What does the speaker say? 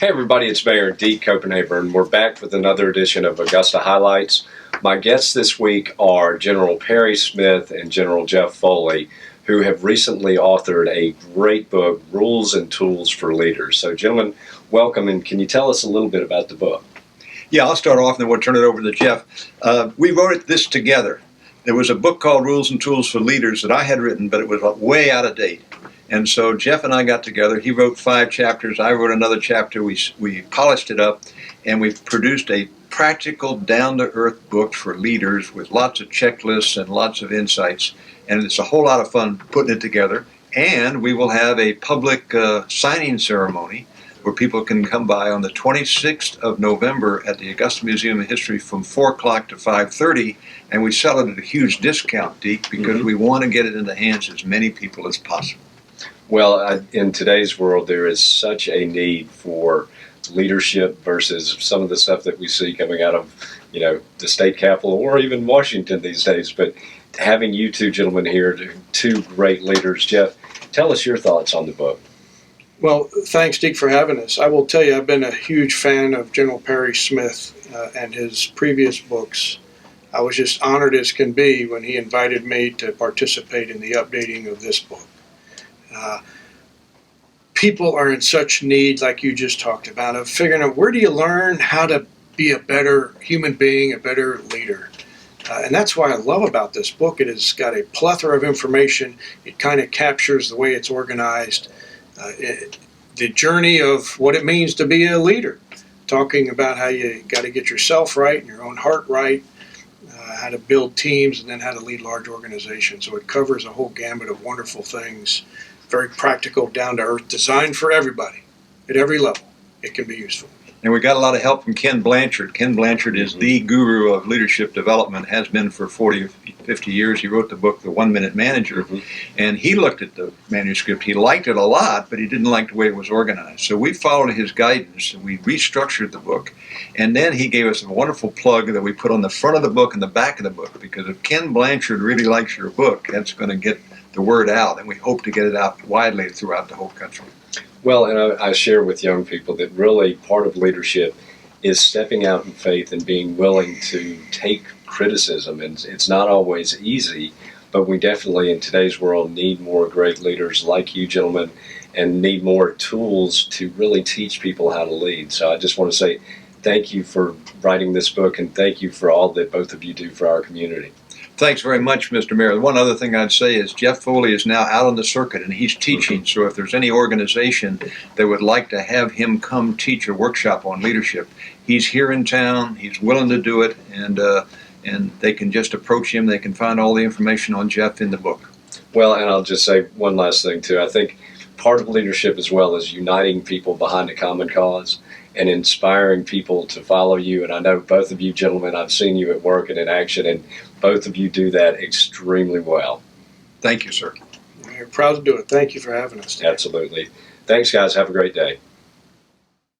Hey everybody, it's Mayor Deke Copenhagen. We're back with another edition of Augusta Highlights. My guests this week are General Perry Smith and General Jeff Foley, who have recently authored a great book, Rules and Tools for Leaders. So gentlemen, welcome, and can you tell us a little bit about the book? Yeah, I'll start off and then we'll turn it over to Jeff. We wrote this together. There was a book called Rules and Tools for Leaders that I had written, but it was way out of date. And so Jeff and I got together. He wrote 5 chapters. I wrote another chapter. We polished it up, and we've produced a practical, down-to-earth book for leaders with lots of checklists and lots of insights. And it's a whole lot of fun putting it together. And we will have a public signing ceremony where people can come by on the 26th of November at the Augusta Museum of History from 4 o'clock to 5:30. And we sell it at a huge discount, Deke, because we want to get it in the hands of as many people as possible. Well, in today's world, there is such a need for leadership versus some of the stuff that we see coming out of, the state capitol or even Washington these days. But having you two gentlemen here, two great leaders, Jeff, tell us your thoughts on the book. Well, thanks, Deke, for having us. I will tell you, I've been a huge fan of General Perry Smith and his previous books. I was just honored as can be when he invited me to participate in the updating of this book. People are in such need, like you just talked about, of figuring out where do you learn how to be a better human being, a better leader. And that's why I love about this book. It has got a plethora of information. It kind of captures the way it's organized, the journey of what it means to be a leader, talking about how you got to get yourself right and your own heart right, how to build teams, and then how to lead large organizations. So it covers a whole gamut of wonderful things. Very practical, down-to-earth, designed for everybody at every level. It can be useful. And we got a lot of help from Ken Blanchard. Ken Blanchard is the guru of leadership development, has been for 40 or 50 years. He wrote the book, The 1 Minute Manager, and he looked at the manuscript. He liked it a lot, but he didn't like the way it was organized. So we followed his guidance, and we restructured the book. And then he gave us a wonderful plug that we put on the front of the book and the back of the book, because if Ken Blanchard really likes your book, that's going to get the word out, and we hope to get it out widely throughout the whole country. Well, and I share with young people that really part of leadership is stepping out in faith and being willing to take criticism. And it's not always easy, but we definitely in today's world need more great leaders like you gentlemen and need more tools to really teach people how to lead. So I just want to say thank you for writing this book, and thank you for all that both of you do for our community. Thanks very much, Mr. Mayor. One other thing I'd say is Jeff Foley is now out on the circuit and he's teaching. So if there's any organization that would like to have him come teach a workshop on leadership, he's here in town. He's willing to do it, and they can just approach him. They can find all the information on Jeff in the book. Well, and I'll just say one last thing too. I think part of leadership as well is uniting people behind a common cause and inspiring people to follow you. And I know both of you gentlemen, I've seen you at work and in action, and both of you do that extremely well. Thank you, sir. We're proud to do it. Thank you for having us today. Absolutely. Thanks, guys. Have a great day.